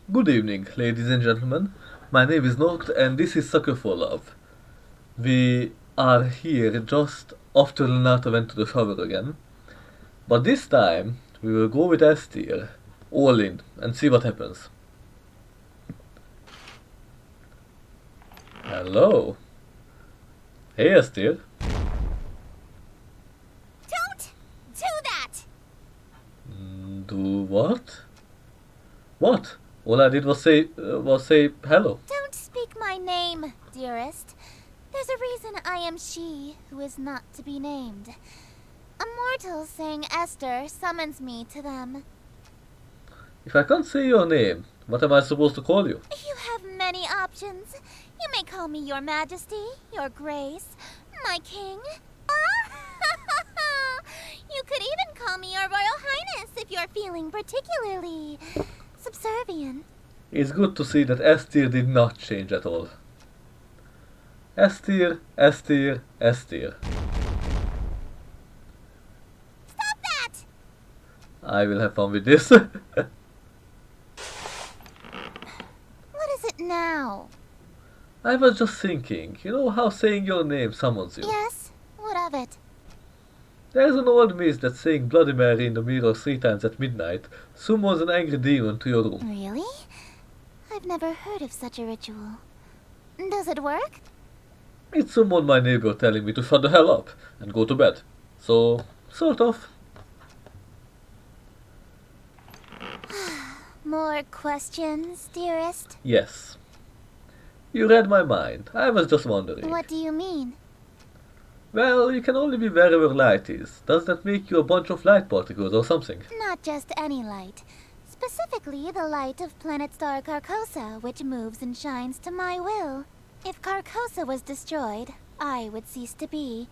Good evening, ladies and gentlemen. My name is Noct and this is Sucker for Love. We are here just after Renata went to the shower again. But this time we will go with Estir, all in, and see what happens. Hello. Hey Estir. Don't do that! Do what? What? All I did was say hello. Don't speak my name, dearest. There's a reason I am she who is not to be named. A mortal saying Estir summons me to them. If I can't say your name, what am I supposed to call you? You have many options. You may call me your majesty, your grace, my king. You could even call me your royal highness if you're feeling particularly subservient. It's good to see that Estir did not change at all. Estir, Estir, Estir. Stop that! I will have fun with this. What is it now? I was just thinking, you know how saying your name summons you? Yes? What of it? There's an old myth that saying Bloody Mary in the mirror 3 times at midnight summons an angry demon to your room. Really? I've never heard of such a ritual. Does it work? It summoned my neighbor telling me to shut the hell up and go to bed. So, sort of. More questions, dearest? Yes. You read my mind. I was just wondering. What do you mean? Well, you can only be wherever light is. Does that make you a bunch of light particles or something? Not just any light. Specifically, the light of planet star Carcosa, which moves and shines to my will. If Carcosa was destroyed, I would cease to be.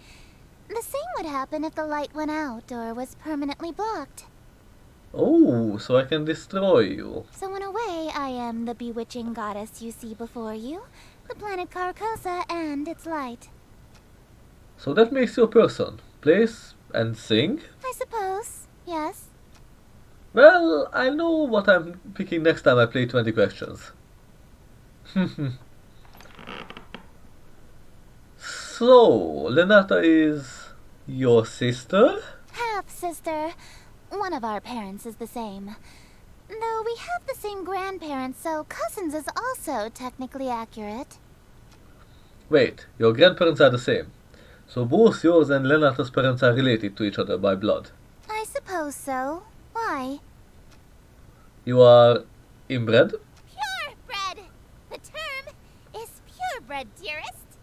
The same would happen if the light went out or was permanently blocked. Oh, so I can destroy you. So in a way, I am the bewitching goddess you see before you, the planet Carcosa and its light. So that makes you a person. Place and sing? I suppose, yes. Well, I know what I'm picking next time I play 20 questions. So, Lenata is your sister? Half-sister. One of our parents is the same. Though we have the same grandparents, so cousins is also technically accurate. Wait, your grandparents are the same. So both yours and Lenata's parents are related to each other by blood. I suppose so. Why? You are inbred? Purebred! The term is purebred, dearest.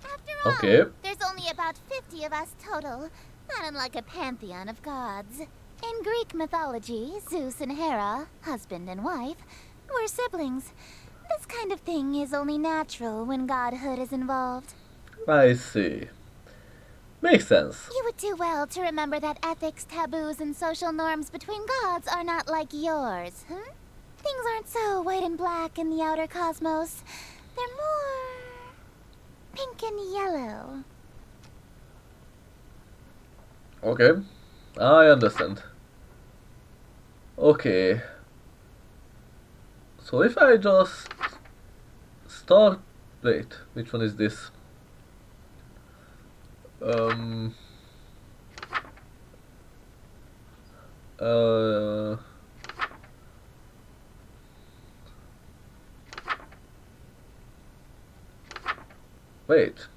After all, Okay. there's only about 50 of us total, not unlike a pantheon of gods. In Greek mythology, Zeus and Hera, husband and wife, were siblings. This kind of thing is only natural when godhood is involved. I see. Makes sense. You would do well to remember that ethics, taboos, and social norms between gods are not like yours, huh? Things aren't so white and black in the outer cosmos. They're more pink and yellow. Okay. I understand. Okay. So if I just start... Wait, which one is this? Uh... Wait.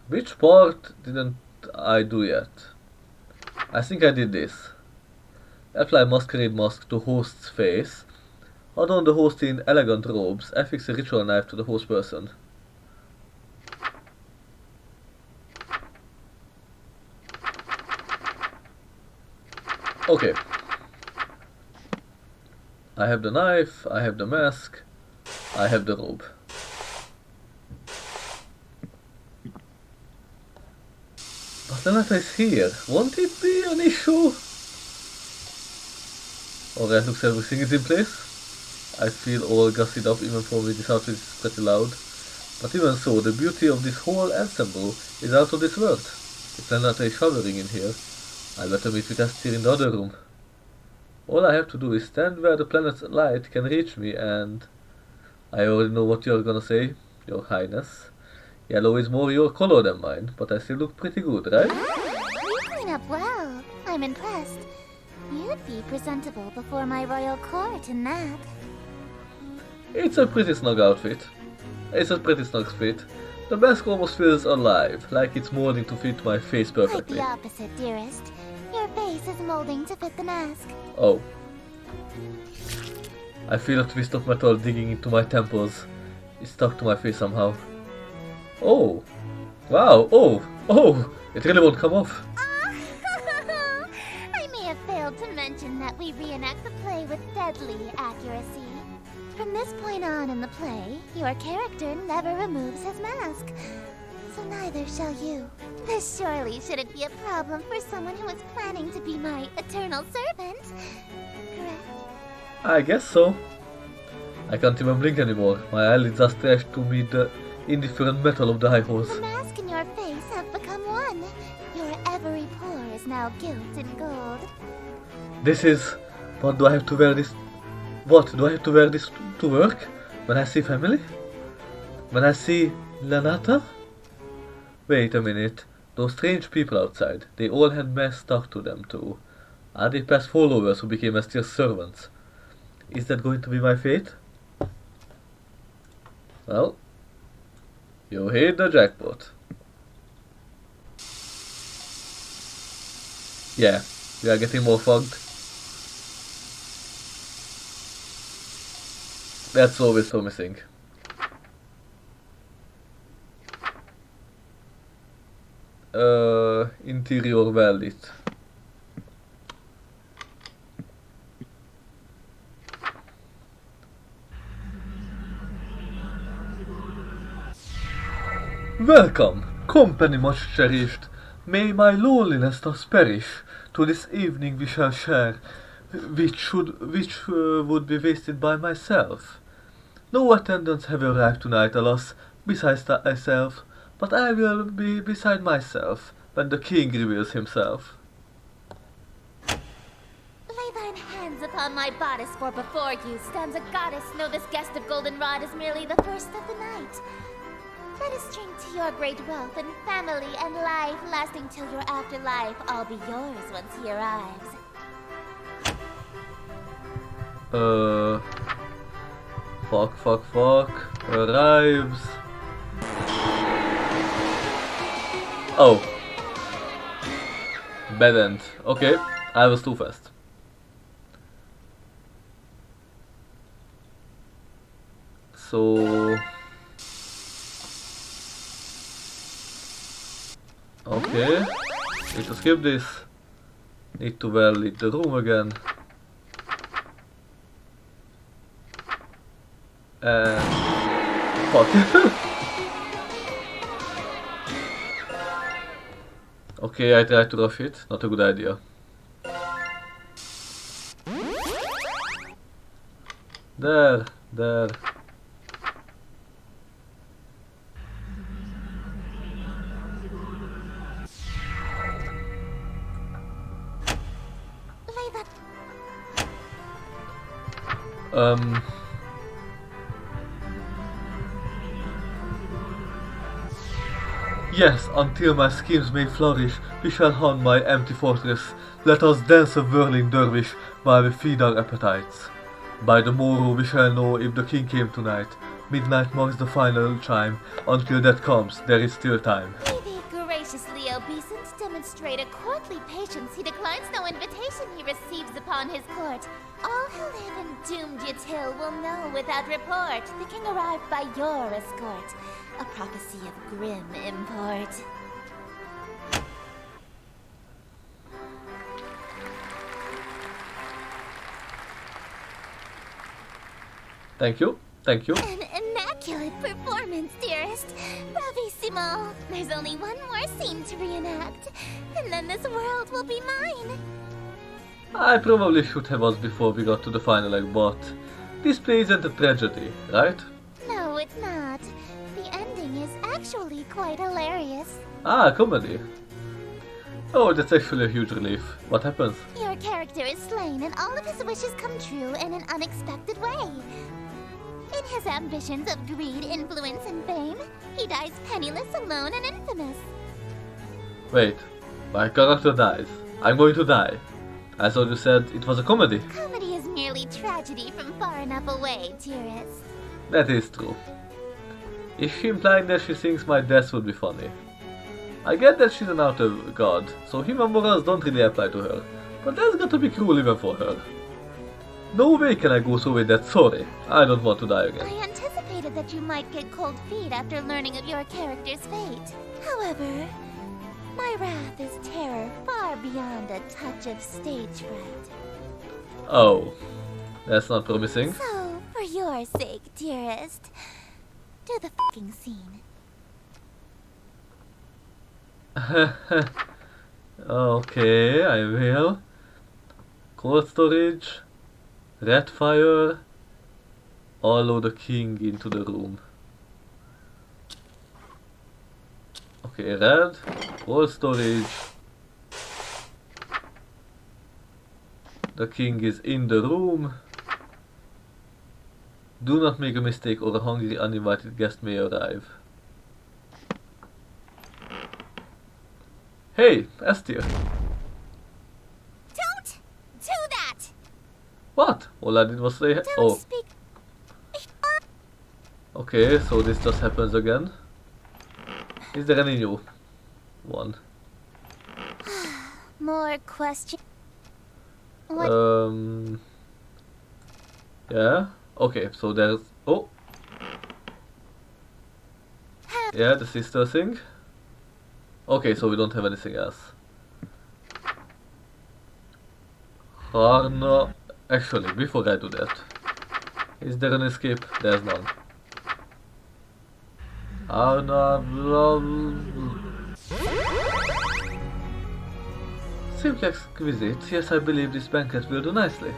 Which part didn't I do yet? I think I did this. Apply masquerade mask to host's face. Adorn the host in elegant robes. Affix a ritual knife to the host person. Okay. I have the knife, I have the mask, I have the robe. But Lenata is here. Won't it be an issue? Alright, looks everything is in place. I feel all gussied up even for me. This outfit is pretty loud. But even so, the beauty of this whole ensemble is out of this world. If Lenata is showering in here, I better meet with Estir in the other room. All I have to do is stand where the planet's light can reach me and... I already know what you're gonna say, Your Highness. Yellow is more your color than mine, but I still look pretty good, right? You clean up well. I'm impressed. You'd be presentable before my royal court in that. It's a pretty snug outfit. It's a pretty snug fit. The mask almost feels alive, like it's molding to fit my face Quite perfectly. the opposite, dearest. Your face is molding to fit the mask. Oh. I feel a twist of metal digging into my temples. It's stuck to my face somehow. Oh. Wow. Oh. Oh. It really won't come off. I may have failed to mention that we reenact the play with deadly accuracy. From this point on in the play, your character never removes his mask. So neither shall you. This surely shouldn't be a problem for someone who is planning to be my eternal servant. Correct? I guess so. I can't even blink anymore. My eyelids are stretched to meet the indifferent metal of the eye holes. The mask and your face have become one. Your every pore is now gilt in gold. This is... What do I have to wear this... What? Do I have to wear this to work? When I see family? When I see Lanata? Wait a minute. Those strange people outside, they all had masks stuck to them too. Are they past followers who became Estir's servants? Is that going to be my fate? Well, you hit the jackpot. Yeah, we are getting more fogged. That's always promising. Interior well lit. Welcome, company much cherished. May my loneliness thus perish. To this evening we shall share, which would be wasted by myself. No attendants have arrived tonight, alas, besides myself, but I will be beside myself when the king reveals himself. Lay thine hands upon my bodice, for before you stands a goddess. Know this guest of goldenrod is merely the first of the night. Let us drink to your great wealth and family and life, lasting till your afterlife. I'll be yours once he arrives. Fuck. Arrives. Oh. Bad end. Okay, I was too fast. So... Okay. Need to skip this. Need to well lit the room again. And... Fuck. Okay, I tried to rush it. Not a good idea. There. Lay that... Yes, until my schemes may flourish, we shall haunt my empty fortress. Let us dance a whirling dervish while we feed our appetites. By the morrow we shall know if the king came tonight. Midnight marks the final chime. Until that comes, there is still time. May the graciously obeisance demonstrate a courtly patience. He declines no invitation he receives upon his court. All who live in doomed Yatil will know without report. The king arrived by your escort. A prophecy of grim import. Thank you. An immaculate performance, dearest. Bravissimo. There's only one more scene to reenact, and then this world will be mine. I probably should have asked before we got to the final act, but this play isn't a tragedy, right? No, it's not. The ending is actually quite hilarious. Ah, comedy. Oh, that's actually a huge relief. What happens? Your character is slain and all of his wishes come true in an unexpected way. In his ambitions of greed, influence, and fame, he dies penniless, alone, and infamous. Wait, my character dies. I'm going to die. I thought you said it was a comedy. Comedy is merely tragedy from far enough away, dearest. That is true. Is she implying that she thinks my death would be funny? I get that she's an outer god, so human morals don't really apply to her, but that's got to be cruel even for her. No way can I go through with that, sorry. I don't want to die again. I anticipated that you might get cold feet after learning of your character's fate. However, my wrath is terror far beyond a touch of stage fright. Oh, that's not promising. So, for your sake, dearest, do the fucking scene. Okay, I will. Cold storage, red fire, allow the king into the room. Okay, red, cold storage. The king is in the room. Do not make a mistake or a hungry uninvited guest may arrive. Hey, Estir. Don't do that! What? All I did was say Don't speak. Okay, so this just happens again. Is there any new one? More questions? What? Yeah. Okay, so there's oh. Yeah, the sister thing. Okay, so we don't have anything else. Harna. Actually, before I do that, is there an escape? There's none. Harna. Simply exquisite. Yes, I believe this banquet will do nicely.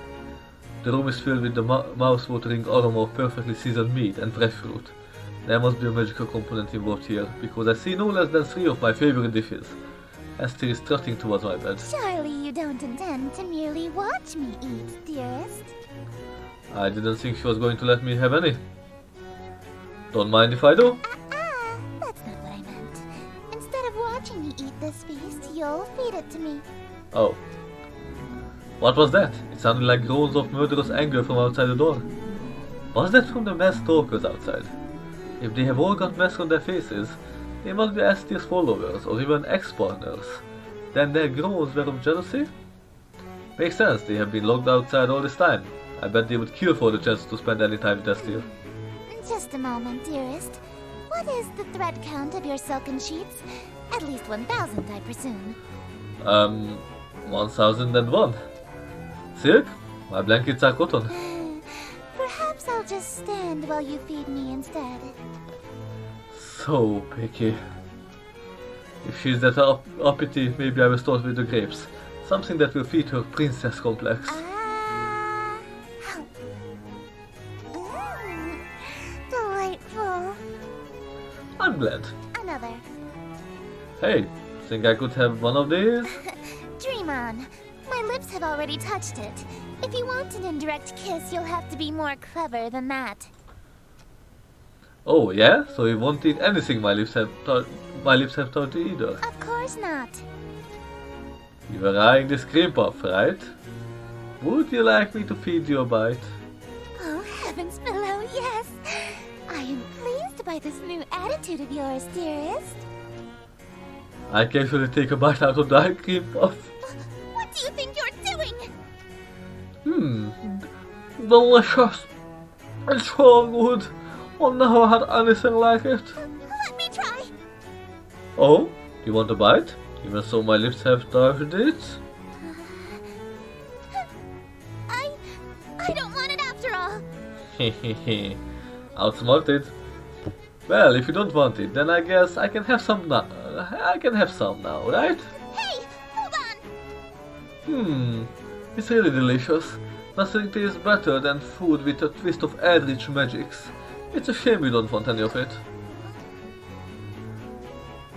The room is filled with the mouth-watering aroma of perfectly seasoned meat and fresh fruit. There must be a magical component involved here, because I see no less than 3 of my favorite dishes. Estir is strutting towards my bed. Surely you don't intend to merely watch me eat, dearest. I didn't think she was going to let me have any. Don't mind if I do. That's not what I meant. Instead of watching me eat this feast, you'll feed it to me. Oh. What was that? It sounded like groans of murderous anger from outside the door. Was that from the masked stalkers outside? If they have all got masks on their faces, they must be Estir's followers or even ex-partners. Then their groans were of jealousy? Makes sense, they have been locked outside all this time. I bet they would kill for the chance to spend any time with Estir. Just a moment, dearest. What is the thread count of your silken sheets? At least 1,000, I presume. 1001. Silk? My blankets are cotton. Perhaps I'll just stand while you feed me instead. So picky. If she's that uppity, maybe I will start with the grapes. Something that will feed her princess complex. Delightful. I'm glad. Another. Hey, think I could have one of these? Dream on. My lips have already touched it. If you want an indirect kiss, you'll have to be more clever than that. Oh yeah? So you won't eat anything my lips have taught you either. Of course not. You are eyeing this cream puff, right? Would you like me to feed you a bite? Oh, heavens below, yes. I am pleased by this new attitude of yours, dearest. I casually take a bite out of the cream puff. What do you think you're doing? Delicious. It's so good. I've never had anything like it. Let me try. Oh, you want a bite? Even so my lips have touched it? I don't want it after all. Hehehe. Outsmarted. Well, if you don't want it, then I guess I can have some now. Right? Hey, hold on. It's really delicious. Nothing tastes better than food with a twist of eldritch magics. It's a shame you don't want any of it.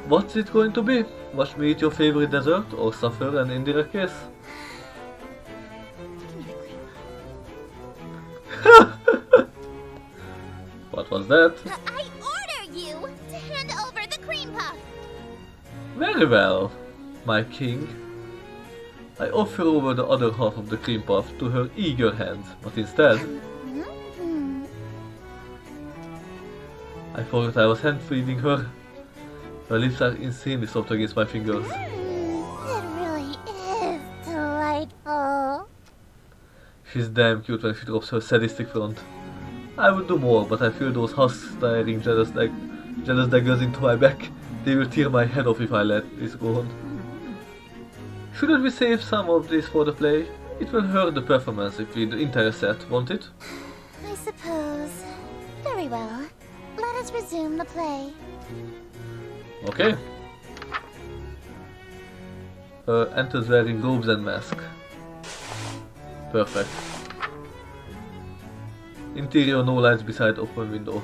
What's it going to be? Watch me eat your favorite dessert or suffer an indirect kiss? Give me the cream. What was that? I order you to hand over the cream puff. Very well, my king. I offer over the other half of the cream puff to her eager hand, but instead, Mm-hmm. I forgot I was hand-feeding her. Her lips are insanely soft against my fingers. It really is delightful. She's damn cute when she drops her sadistic front. I would do more, but I feel those husks staring jealous daggers into my back. They will tear my head off if I let this go on. Shouldn't we save some of this for the play? It will hurt the performance if we intercept, won't it? I suppose. Very well. Let us resume the play. Okay. Enters wearing robes and mask. Perfect. Interior, no lights beside open window.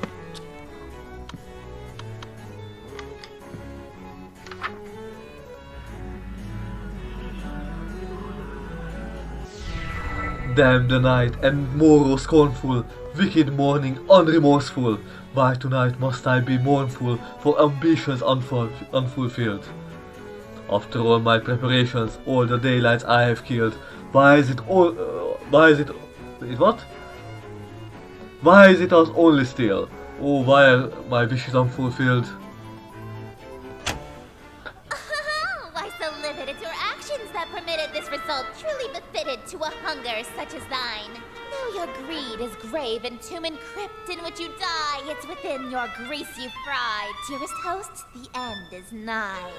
Damn the night, and morrow scornful, wicked morning unremorseful. Why tonight must I be mournful for ambitions unfulfilled? After all my preparations, all the daylights I have killed, why is it all? Why is it? What? Why is it us only still? Oh, why are my wishes unfulfilled? Why so livid? It's your actions that permitted this result, truly befitted to a hunger such as thine. Though your greed is grave and tomb and crypt in which you die, it's within your grease you fry. Dearest host, the end is nigh.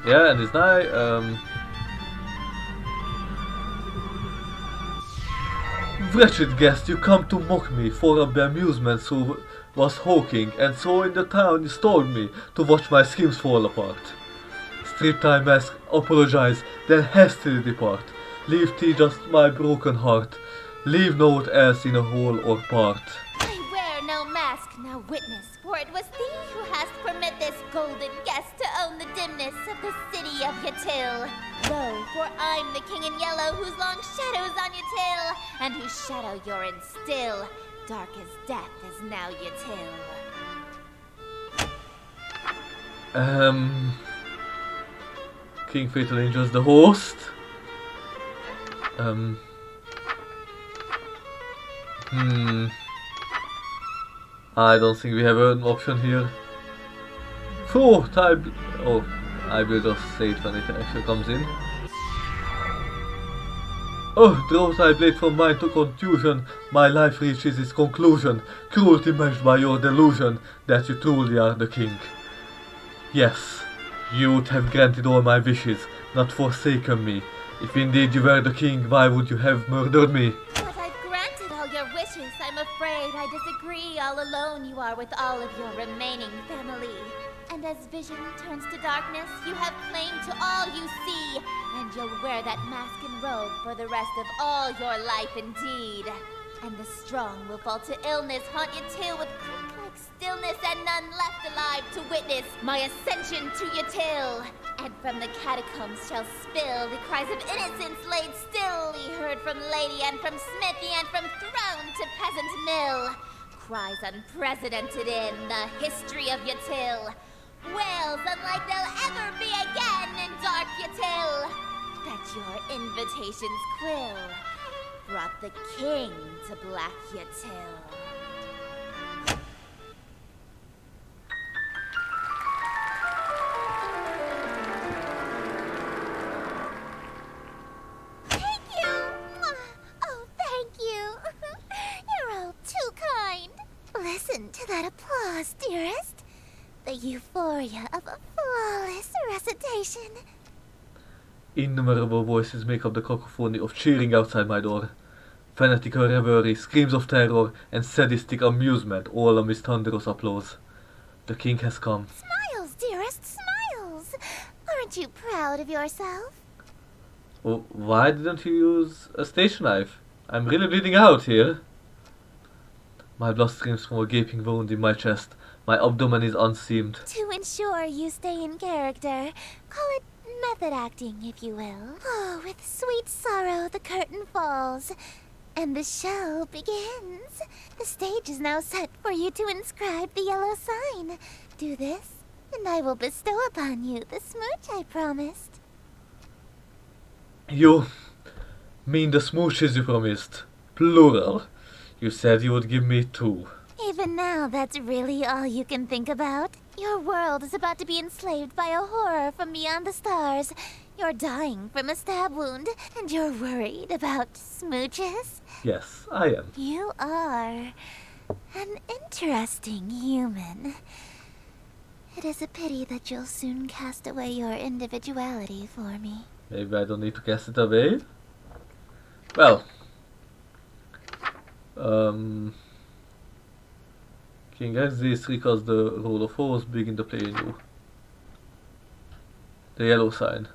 Yeah, and it's nigh, Wretched guest, you come to mock me for a bemusement who was hawking, and so in the town installed me to watch my schemes fall apart. Strip thy mask, apologize, then hastily depart. Leave thee just my broken heart. Leave naught else in a whole or part. I wear no mask, now witness, for it was thee who hast permit this golden guest to own the dimness of the city of Yatil. Lo, for I'm the king in yellow whose long shadow's on your tail, and whose shadow you're in still. Dark as death is now Yatil. King Fatal Angel's the host. I don't think we have an option here. Oh, I will just say it when it actually comes in. Oh, draw thy blade from mine to confusion. My life reaches its conclusion. Cruelty matched by your delusion that you truly are the king. Yes, you would have granted all my wishes, not forsaken me. If indeed you were the king, why would you have murdered me? But I've granted all your wishes. I'm afraid I disagree. All alone you are with all of your remaining family. And as vision turns to darkness, you have claim to all you see. And you'll wear that mask and robe for the rest of all your life indeed. And the strong will fall to illness, haunt your tail with creek-like stillness, and none left alive to witness my ascension to your tail. And from the catacombs shall spill the cries of innocence laid still, ye heard from lady and from smithy and from throne to peasant mill. Cries unprecedented in the history of Yatil. Wails unlike there'll ever be again in dark Yatil. That your invitations quill brought the king to Black Yatil. Thank you! Oh, thank you! You're all too kind. Listen to that applause, dearest. The euphoria of a flawless recitation. Innumerable voices make up the cacophony of cheering outside my door. Fanatical revelry, screams of terror, and sadistic amusement, all amidst thunderous applause. The king has come. Smiles, dearest, smiles! Aren't you proud of yourself? Oh, why didn't you use a station knife? I'm really bleeding out here. My blood streams from a gaping wound in my chest. My abdomen is unseamed. To ensure you stay in character, call it method acting, if you will. Oh, with sweet sorrow the curtain falls, and the show begins. The stage is now set for you to inscribe the yellow sign. Do this, and I will bestow upon you the smooch I promised. You mean the smooches you promised? Plural. You said you would give me 2. Even now, that's really all you can think about? Your world is about to be enslaved by a horror from beyond the stars. You're dying from a stab wound, and you're worried about smooches? Yes, I am. You are an interesting human. It is a pity that you'll soon cast away your individuality for me. Maybe I don't need to cast it away? Well. King X recalls the role of horse begin to play in you. The yellow sign.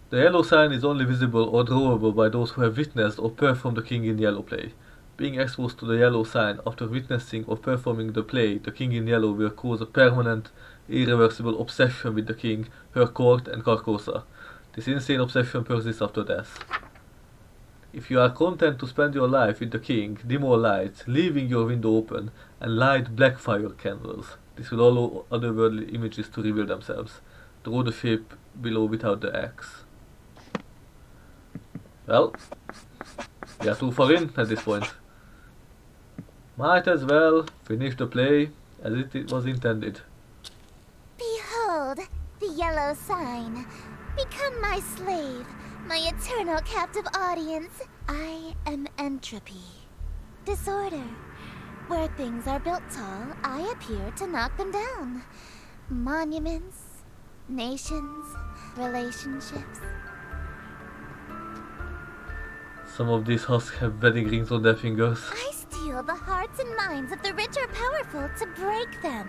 The yellow sign is only visible or drawable by those who have witnessed or performed the King in Yellow play. Being exposed to the yellow sign after witnessing or performing the play, the King in Yellow will cause a permanent, irreversible obsession with the King, her court, and Carcosa. This insane obsession persists after death. If you are content to spend your life with the King, dim all lights, leaving your window open, and light black fire candles, this will allow otherworldly images to reveal themselves. Draw the shape below without the X. Well, we are too far in at this point. Might as well finish the play as it was intended. Behold, the yellow sign. Become my slave, my eternal captive audience. I am entropy. Disorder. Where things are built tall, I appear to knock them down. Monuments, nations, relationships. Some of these husks have wedding rings on their fingers. I steal the hearts and minds of the rich or powerful to break them,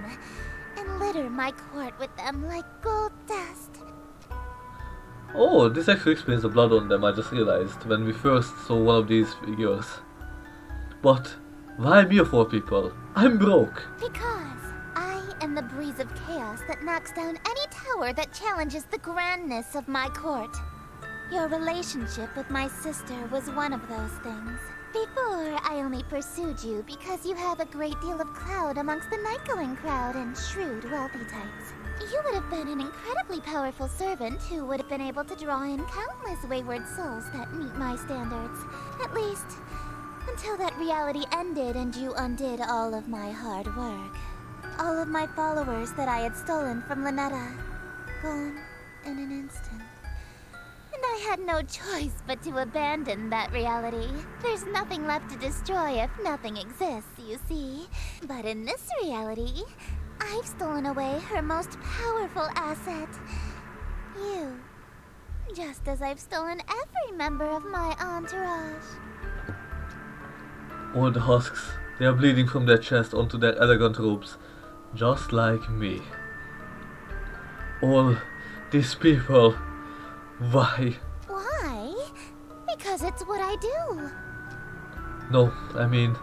and litter my court with them like gold dust. Oh, this actually explains the blood on them, I just realized, when we first saw one of these figures. But why me of all people? I'm broke. Because I am the breeze of chaos that knocks down any tower that challenges the grandness of my court. Your relationship with my sister was one of those things. Before, I only pursued you because you have a great deal of clout amongst the night-going crowd and shrewd wealthy types. You would have been an incredibly powerful servant who would have been able to draw in countless wayward souls that meet my standards. At least, until that reality ended and you undid all of my hard work. All of my followers that I had stolen from Lynetta. Gone in an instant. And I had no choice but to abandon that reality. There's nothing left to destroy if nothing exists, you see. But in this reality, I've stolen away her most powerful asset. You. Just as I've stolen every member of my entourage. All the husks, they are bleeding from their chest onto their elegant robes, just like me. All these people, why? Why? Because it's what I do. No, I mean,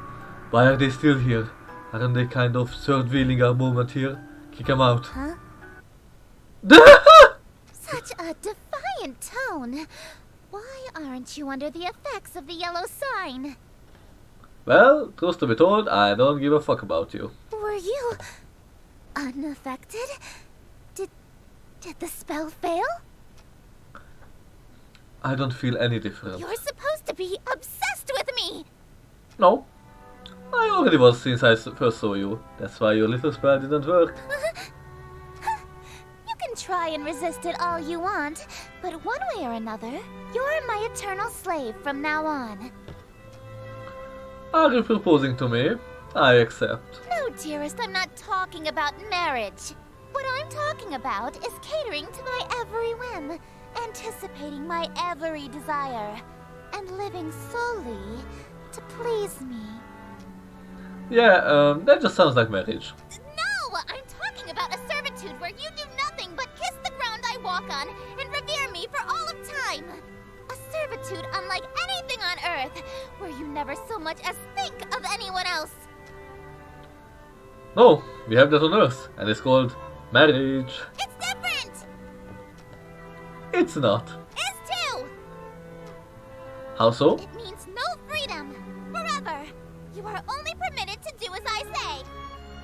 why are they still here? Aren't they kind of third-wheeling our movement here? Kick them out. Huh? Such a defiant tone. Why aren't you under the effects of the yellow sign? Well, truth to be told, I don't give a fuck about you. Were you unaffected? Did the spell fail? I don't feel any different. You're supposed to be obsessed with me! No. I already was since I first saw you. That's why your little spell didn't work. You can try and resist it all you want, but one way or another, you're my eternal slave from now on. Are you proposing to me? I accept. No, dearest, I'm not talking about marriage. What I'm talking about is catering to my every whim, anticipating my every desire, and living solely to please me. Yeah, that just sounds like marriage. No! I'm talking about a servitude where you do nothing but kiss the ground I walk on and revere me for all of time. A servitude unlike anything on Earth, where you never so much as think of anyone else. No, we have that on Earth, and it's called marriage. It's different! It's not. Is too! How so? It means no freedom. Forever. You are only permitted to do as I say.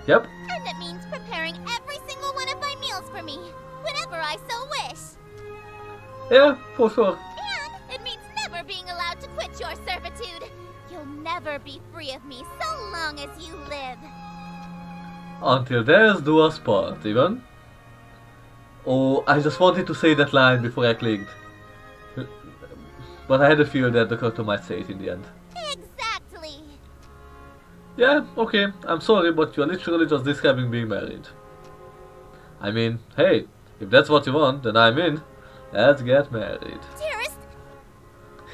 Yep. And it means preparing every single one of my meals for me, whenever I so wish. Yeah, for sure. And it means never being allowed to quit your servitude. You'll never be free of me so long as you live. Until death do us part, even. Oh, I just wanted to say that line before I clicked. But I had a fear that the character might say it in the end. Exactly. Yeah, okay, I'm sorry, but you're literally just describing being married. I mean, hey, if that's what you want, then I'm in. Let's get married. Dearest,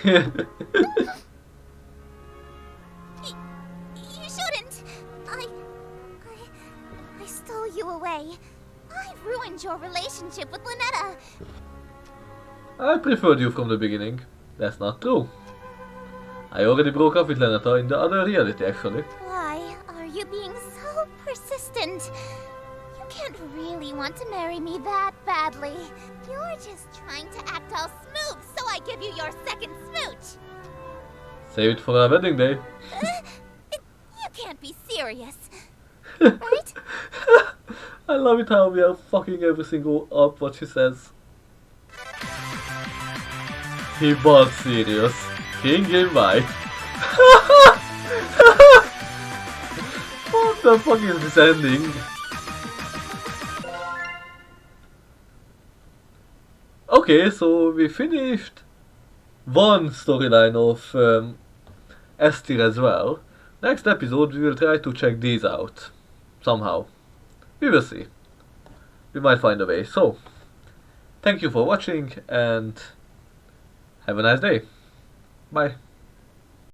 you shouldn't. I stole you away. I ruined your relationship with Lynetta. I preferred you from the beginning. That's not true. I already broke up with Lenata in the other reality, actually. Why are you being so persistent? You can't really want to marry me that badly. You're just trying to act all smooth so I give you your second smooch. Save it for our wedding day. You can't be serious, right? I love it how we are fucking every single up what she says. He was serious. King gave by. What the fuck is this ending? Okay, so we finished one storyline of Estir as well. Next episode we will try to check these out. Somehow. We will see. We might find a way. So, thank you for watching and have a nice day. Bye.